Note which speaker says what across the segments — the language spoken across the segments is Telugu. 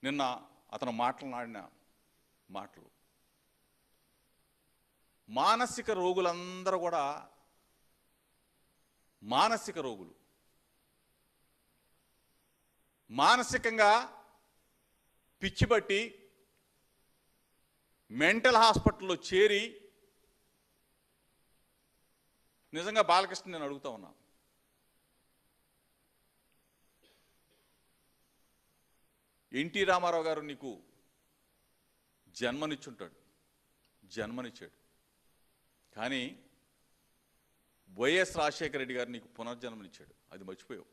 Speaker 1: నిన్న అతను మాట్లాడిన మాటలు మానసిక రోగులందరూ కూడా మానసిక రోగులు, మానసికంగా పిచ్చిబట్టి మెంటల్ హాస్పిటల్లో చేరి, నిజంగా బాలకృష్ణ నేను అడుగుతా ఉన్నా, ఎన్టీ రామారావు గారు నీకు జన్మనిచ్చాడు, కానీ వైఎస్ రాజశేఖర రెడ్డి గారు నీకు పునర్జన్మనిచ్చాడు. అది మర్చిపోయావు.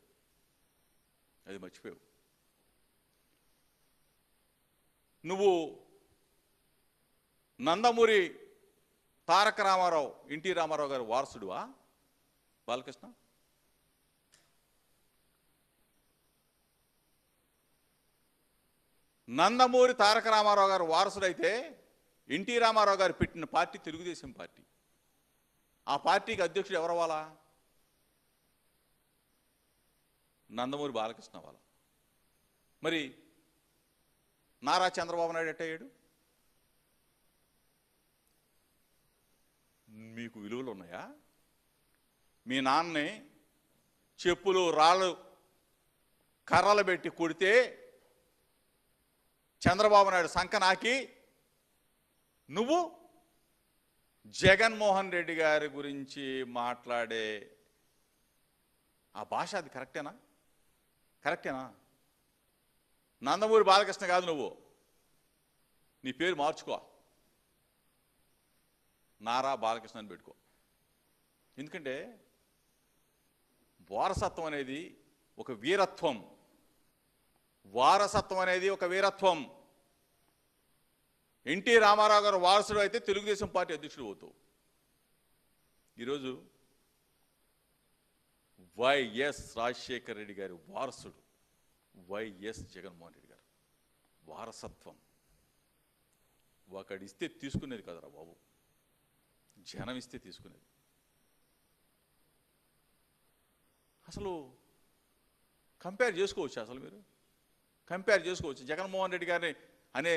Speaker 1: నువ్వు నందమూరి తారక రామారావు, ఎన్టీ రామారావు గారు వారసుడువా బాలకృష్ణ? నందమూరి తారక రామారావు గారు వారసుడైతే ఎన్టీ రామారావు గారు పెట్టిన పార్టీ తెలుగుదేశం పార్టీ. ఆ పార్టీకి అధ్యక్షుడు ఎవరవ్వాలా? నందమూరి బాలకృష్ణ అవ్వాలా. మరి నారా చంద్రబాబు నాయుడు ఎట్టయ్యాడు? మీకు విలువలు ఉన్నాయా? మీ నాన్నని చెప్పులు రాళ్ళు కర్రలు పెట్టి కొడితే చంద్రబాబు నాయుడు సంక నాకి నువ్వు జగన్మోహన్ రెడ్డి గారి గురించి మాట్లాడే ఆ భాష, అది కరెక్టేనా? నందమూరి బాలకృష్ణ కాదు నువ్వు, నీ పేరు మార్చుకో, నారా బాలకృష్ణ అని పెట్టుకో. ఎందుకంటే వారసత్వం అనేది ఒక వీరత్వం. ఎన్టీ రామారావు గారు వారసుడు అయితే తెలుగుదేశం పార్టీ అధ్యక్షుడు అవుతావు. ఈరోజు వైఎస్ రాజశేఖర రెడ్డి గారి వారసుడు వైఎస్ జగన్మోహన్ రెడ్డి గారు. వారసత్వం ఒకడిస్తే తీసుకునేది కదరా బాబు, జనం ఇస్తే తీసుకునేది. అసలు కంపేర్ చేసుకోవచ్చు, జగన్మోహన్ రెడ్డి గారిని అనే